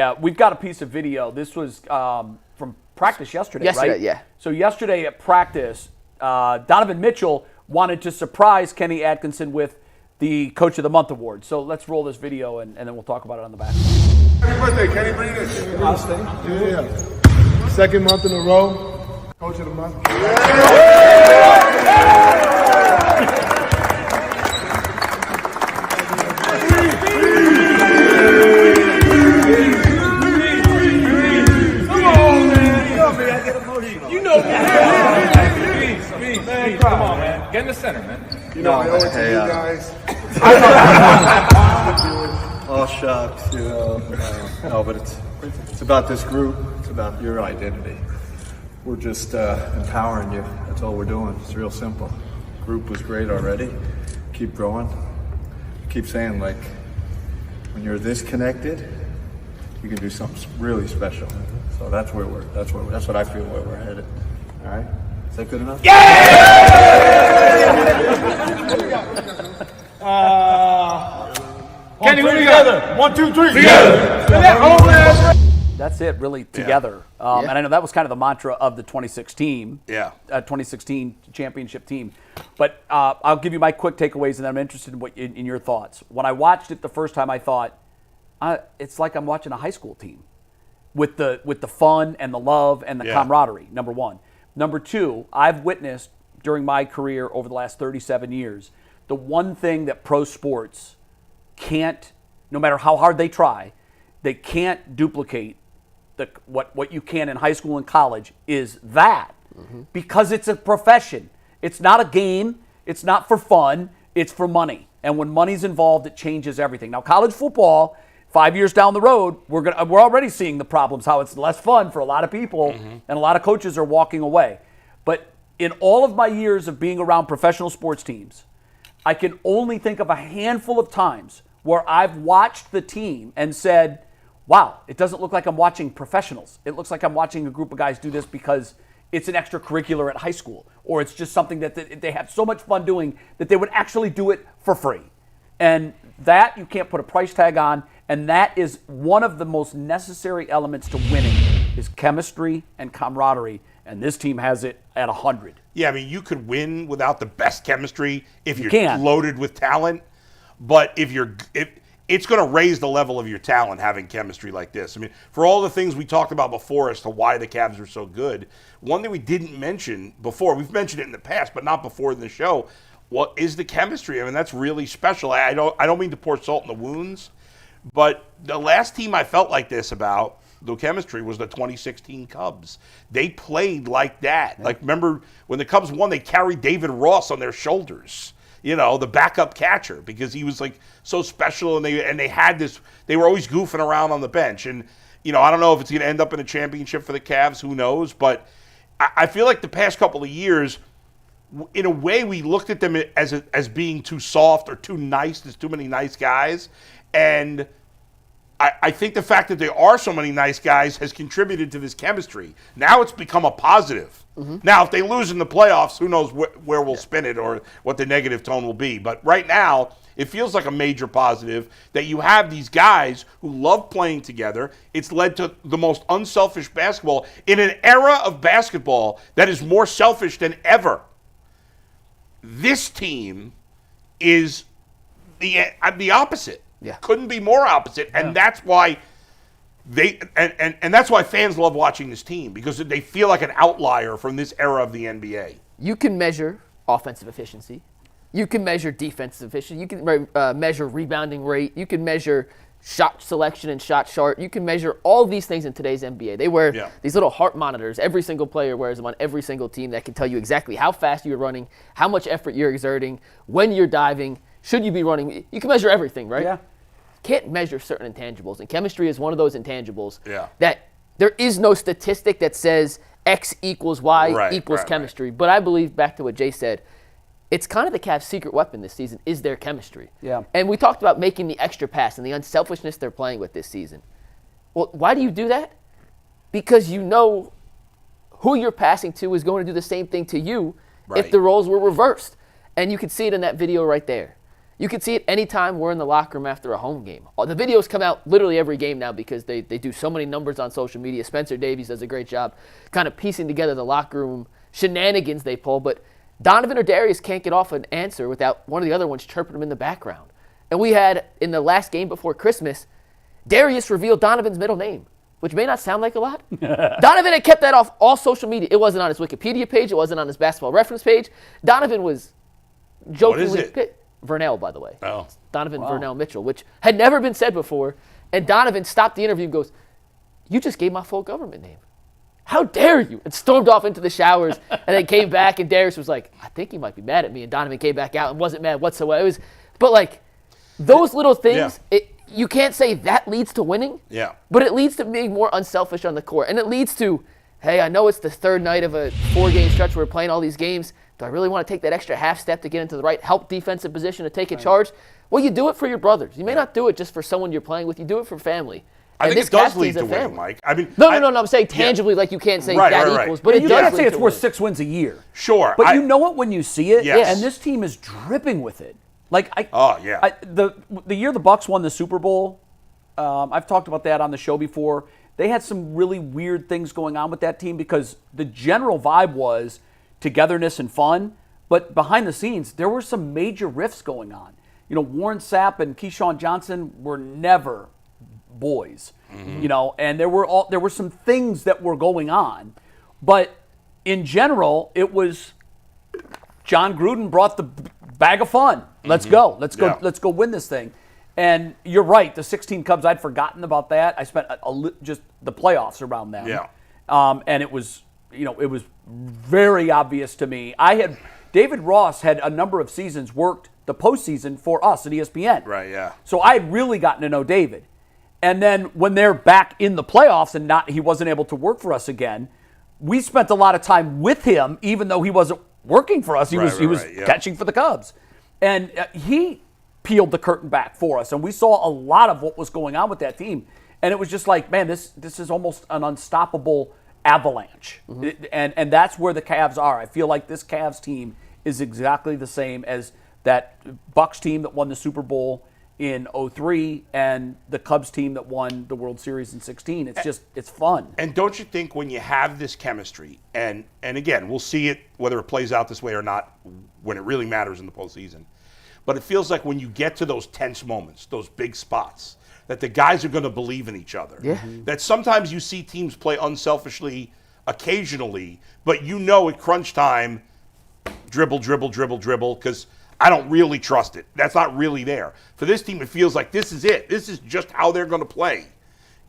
Yeah, we've got a piece of video. This was from practice yesterday, right? Yeah. So yesterday at practice, Donovan Mitchell wanted to surprise Kenny Atkinson with the Coach of the Month award. So let's roll this video, and then we'll talk about it on the back. Happy birthday, Kenny. Bring this. Yeah. Second month in a row. Coach of the Month. Come on, man. Get in the center, man. You know, I owe it to you guys. Oh, shucks, you know. No, but it's about this group. It's about your identity. We're just empowering you. That's all we're doing. It's real simple. Group was great already. Keep growing. Keep saying, like, when you're this connected, you can do something really special. So that's what I feel where we're headed. All right? Is that good enough? Kenny, we're together. 1, 2, 3. Together. That's it, really, together. And I know that was kind of the mantra of the 2016 championship team. But I'll give you my quick takeaways, and then I'm interested in your thoughts. When I watched it the first time, I thought, it's like I'm watching a high school team with the fun and the love and the camaraderie, number one. Number two, I've witnessed during my career over the last 37 years, the one thing that pro sports can't, no matter how hard they try, they can't duplicate what you can in high school and college is that. Because it's a profession. It's not a game. It's not for fun. It's for money. And when money's involved, it changes everything. Now, college football, 5 years down the road, we're already seeing the problems, how it's less fun for a lot of people, and a lot of coaches are walking away. But in all of my years of being around professional sports teams, I can only think of a handful of times where I've watched the team and said, wow, it doesn't look like I'm watching professionals. It looks like I'm watching a group of guys do this because it's an extracurricular at high school, or it's just something that they have so much fun doing that they would actually do it for free. And that you can't put a price tag on, and that is one of the most necessary elements to winning is chemistry and camaraderie, and this team has it at 100. Yeah, I mean, you could win without the best chemistry if you're loaded with talent, but if it's going to raise the level of your talent having chemistry like this. I mean, for all the things we talked about before as to why the Cavs are so good, one thing we didn't mention before, we've mentioned it in the past, but not before in the show, what is the chemistry? I mean, that's really special. I don't mean to pour salt in the wounds, but the last team I felt like this about, the chemistry, was the 2016 Cubs. They played like that. Yeah. Like, remember when the Cubs won, they carried David Ross on their shoulders, you know, the backup catcher, because he was like so special, and they had this, they were always goofing around on the bench. And, you know, I don't know if it's going to end up in a championship for the Cavs, who knows, but I feel like the past couple of years, in a way, we looked at them as being too soft or too nice. There's too many nice guys. And I think the fact that there are so many nice guys has contributed to this chemistry. Now it's become a positive. Now, if they lose in the playoffs, who knows where we'll spin it or what the negative tone will be. But right now, it feels like a major positive that you have these guys who love playing together. It's led to the most unselfish basketball in an era of basketball that is more selfish than ever. This team is the opposite. Yeah. Couldn't be more opposite. And that's why and that's why fans love watching this team, because they feel like an outlier from this era of the NBA. You can measure offensive efficiency. You can measure defensive efficiency. You can measure rebounding rate. You can measure shot selection and shot chart. You can measure all these things in today's NBA. They wear these little heart monitors. Every single player wears them on every single team that can tell you exactly how fast you're running, how much effort you're exerting, when you're diving, should you be running. You can measure everything, right? Yeah. Can't measure certain intangibles, and chemistry is one of those intangibles that there is no statistic that says X equals Y equals chemistry. Right. But I believe, back to what Jay said, it's kind of the Cavs' secret weapon this season is their chemistry. Yeah. And we talked about making the extra pass and the unselfishness they're playing with this season. Well, why do you do that? Because you know who you're passing to is going to do the same thing to you if the roles were reversed. And you can see it in that video right there. You can see it anytime we're in the locker room after a home game. The videos come out literally every game now because they do so many numbers on social media. Spencer Davies does a great job kind of piecing together the locker room shenanigans they pull. But Donovan or Darius can't get off an answer without one of the other ones chirping them in the background. And we had, in the last game before Christmas, Darius revealed Donovan's middle name, which may not sound like a lot. Donovan had kept that off all social media. It wasn't on his Wikipedia page. It wasn't on his basketball reference page. Donovan was jokingly... What is it? Vernell, by the way. Oh. Donovan Vernell Mitchell, which had never been said before. And Donovan stopped the interview and goes, "You just gave my full government name. How dare you?" And stormed off into the showers and then came back, and Darius was like, "I think he might be mad at me." And Donovan came back out and wasn't mad whatsoever. But like those little things, you can't say that leads to winning. Yeah. But it leads to being more unselfish on the court. And it leads to, hey, I know it's the third night of a 4-game stretch where we're playing all these games. Do I really want to take that extra half step to get into the right help defensive position to take a charge? Well, you do it for your brothers. You may not do it just for someone you're playing with. You do it for family. I think it does lead to winning, Mike. I mean, no. I'm saying tangibly, like you can't say that equals, but you can't say it's worth win. 6 wins a year. Sure, but you know it when you see it. Yes. And this team is dripping with it. Like the year the Bucks won the Super Bowl, I've talked about that on the show before. They had some really weird things going on with that team because the general vibe was togetherness and fun. But behind the scenes, there were some major rifts going on. You know, Warren Sapp and Keyshawn Johnson were never boys. You know, and there were some things that were going on. But in general, it was John Gruden brought the bag of fun. Let's go. Let's go win this thing. And you're right, the 16 Cubs, I'd forgotten about that. I spent just the playoffs around them. Yeah. And it was, it was very obvious to me. David Ross had a number of seasons worked the postseason for us at ESPN. Right, yeah. So I had really gotten to know David. And then when they're back in the playoffs and he wasn't able to work for us again, we spent a lot of time with him, even though he wasn't working for us. He was catching for the Cubs. And he peeled the curtain back for us. And we saw a lot of what was going on with that team. And it was just like, man, this is almost an unstoppable avalanche. And that's where the Cavs are. I feel like this Cavs team is exactly the same as that Bucks team that won the Super Bowl in 2003 and the Cubs team that won the World Series in 2016. It's fun. And don't you think when you have this chemistry, and again, we'll see it whether it plays out this way or not when it really matters in the postseason, but it feels like when you get to those tense moments, those big spots, that the guys are going to believe in each other. Yeah. That sometimes you see teams play unselfishly occasionally, but at crunch time, dribble, because I don't really trust it. That's not really there. For this team, it feels like this is it. This is just how they're going to play.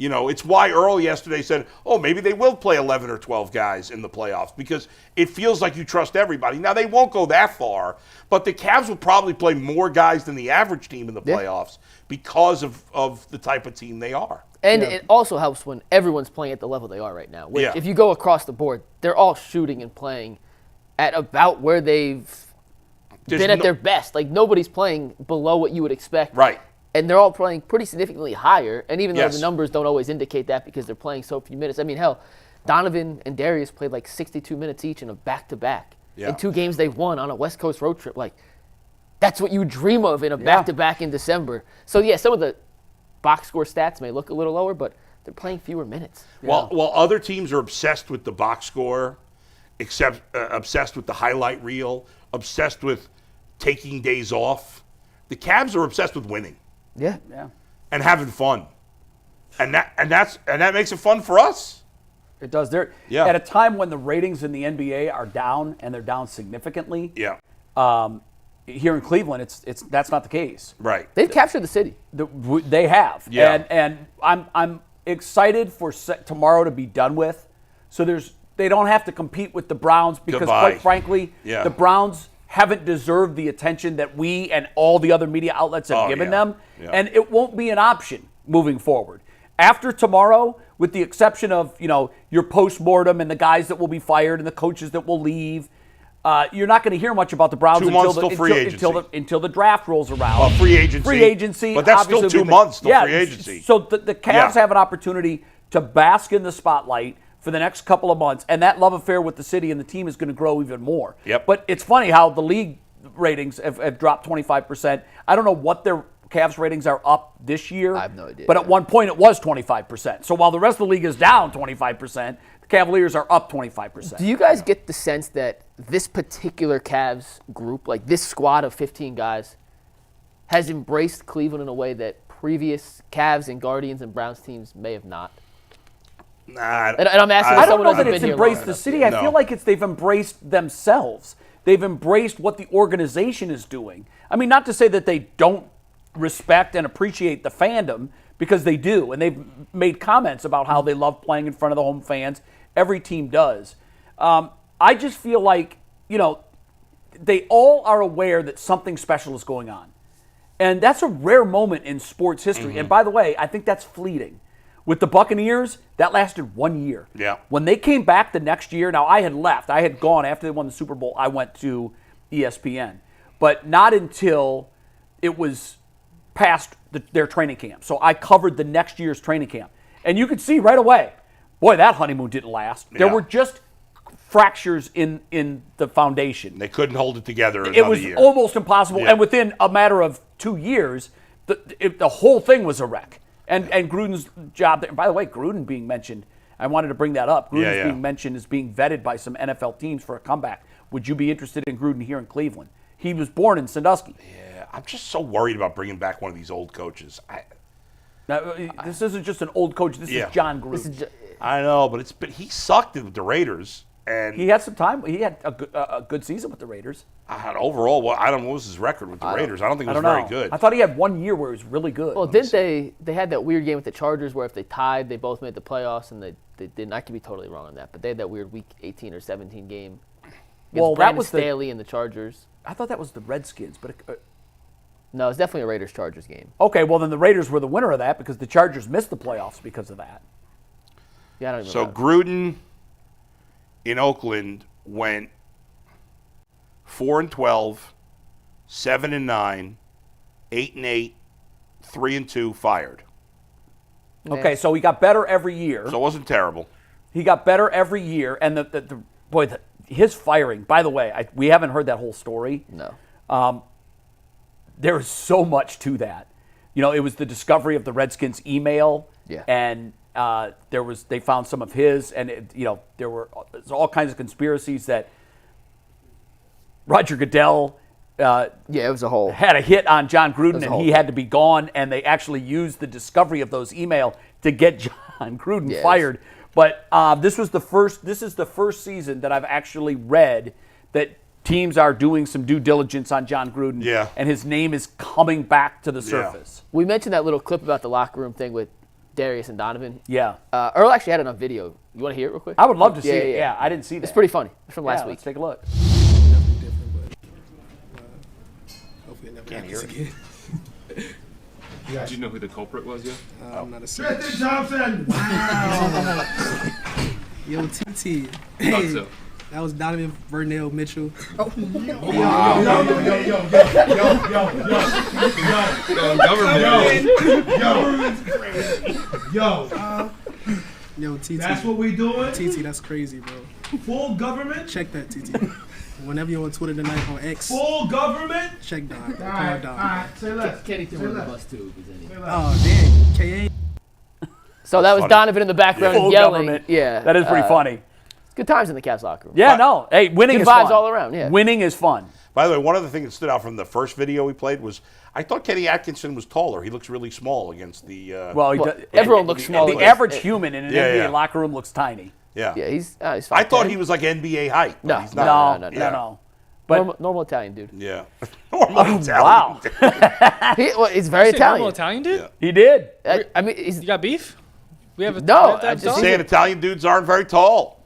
It's why Earl yesterday said, maybe they will play 11 or 12 guys in the playoffs because it feels like you trust everybody. Now, they won't go that far, but the Cavs will probably play more guys than the average team in the playoffs because of the type of team they are. And it also helps when everyone's playing at the level they are right now. Which, if you go across the board, they're all shooting and playing at about where they've been at their best. Like, nobody's playing below what you would expect. Right. And they're all playing pretty significantly higher. And even though the numbers don't always indicate that because they're playing so few minutes. I mean, hell, Donovan and Darius played like 62 minutes each in a back-to-back. In 2 games they won on a West Coast road trip. Like, that's what you dream of in a back-to-back in December. So, some of the box score stats may look a little lower, but they're playing fewer minutes. While other teams are obsessed with the box score, obsessed with the highlight reel, obsessed with taking days off, the Cavs are obsessed with winning. Yeah. And having fun. And that makes it fun for us. It does. They're at a time when the ratings in the NBA are down, and they're down significantly. Yeah. Here in Cleveland, that's not the case. Right. They've captured the city. They have. Yeah. And I'm excited for tomorrow to be done with. So they don't have to compete with the Browns because, quite frankly, the Browns haven't deserved the attention that we and all the other media outlets have given them. Yeah. And it won't be an option moving forward. After tomorrow, with the exception of, your postmortem and the guys that will be fired and the coaches that will leave, you're not going to hear much about the Browns until the draft rolls around. Well, free agency. But that's still 2 months till free agency. So the Cavs have an opportunity to bask in the spotlight for the next couple of months, and that love affair with the city and the team is going to grow even more. Yep. But it's funny how the league ratings have dropped 25%. I don't know what their Cavs ratings are up this year. I have no idea. But at one point it was 25%. So while the rest of the league is down 25%, the Cavaliers are up 25%. Do you guys get the sense that this particular Cavs group, like this squad of 15 guys, has embraced Cleveland in a way that previous Cavs and Guardians and Browns teams may have not? Nah, and I'm asking I don't know someone that who's it's been here embraced long the enough. city. I feel like they've embraced themselves. They've embraced what the organization is doing. I mean, not to say that they don't respect and appreciate the fandom, because they do, and they've made comments about how they love playing in front of the home fans. Every team does. I just feel like, they all are aware that something special is going on. And that's a rare moment in sports history. And by the way, I think that's fleeting. With the Buccaneers, that lasted 1 year. Yeah. When they came back the next year, now I had left. I had gone after they won the Super Bowl. I went to ESPN. But not until it was past their training camp. So I covered the next year's training camp. And you could see right away, boy, that honeymoon didn't last. Yeah. There were just fractures in the foundation. They couldn't hold it together another year. It was almost impossible. Yeah. And within a matter of 2 years, the whole thing was a wreck. And Gruden's job there. By the way, Gruden being mentioned, I wanted to bring that up. Gruden's being mentioned as being vetted by some NFL teams for a comeback. Would you be interested in Gruden here in Cleveland? He was born in Sandusky. Yeah, I'm just so worried about bringing back one of these old coaches. Now, this isn't just an old coach. This is John Gruden. I know, but he sucked with the Raiders. And he had some time. He had a good season with the Raiders. Overall, I don't know what was his record with the Raiders. I don't think it was very good. I thought he had 1 year where he was really good. Well, didn't they had that weird game with the Chargers where if they tied, they both made the playoffs, and they didn't. I could be totally wrong on that, but they had that weird Week 18 or 17 game against Brandon Staley and the Chargers. I thought that was the Redskins, but no, it's definitely a Raiders-Chargers game. Okay, well then the Raiders were the winner of that because the Chargers missed the playoffs because of that. Yeah, I don't even know. So Gruden in Oakland went 4-12, 7-9, 8-8, 3-2, fired. Okay, so he got better every year. So it wasn't terrible. He got better every year, and his firing. By the way, we haven't heard that whole story. No. There is so much to that. It was the discovery of the Redskins email. Yeah. And they found some of his, and there's all kinds of conspiracies that Roger Goodell it was a whole had a hit on John Gruden, and he had to be gone, and they actually used the discovery of those email to get John Gruden fired. But this is the first season that I've actually read that teams are doing some due diligence on John Gruden, and his name is coming back to the surface. We mentioned that little clip about the locker room thing with Darius and Donovan. Yeah. Earl actually had it on video. You want to hear it real quick? I would love to see it. Yeah, I didn't see that. It's pretty funny. It's from last week. Let's take a look. Definitely different, but hopefully it never happens again. Did you know who the culprit was yet? I'm not a Tristan Johnson! Wow! Yo, TT. Thought so. That was Donovan Vernell Mitchell. Oh, Yo, TT. That's what we doing? TT, that's crazy, bro. Full government? Check that, TT. Whenever you're on Twitter tonight, on X. Full government? Check Don. All right. Say less. Kenny threw on the bus too. Oh, dang. K.A. So that was Donovan in the background Full yelling. government. Yeah. That is pretty funny. Good times in the Cavs locker room. Yeah, no. Hey, winning Good is vibes fun. all around, yeah. Winning is fun. By the way, one of the things that stood out from the first video we played was I thought Kenny Atkinson was taller. He looks really small against the. Everyone looks small. The average human in an NBA locker room looks tiny. Yeah. Yeah, he's fine. I thought he was like NBA height. But No, he's not. no. But normal Italian dude. Yeah. Normal Italian. Wow. He's very Italian. Normal Italian dude? Yeah. He did. I mean, You got beef? We have a No, we have I just- Saying Italian dudes aren't very tall.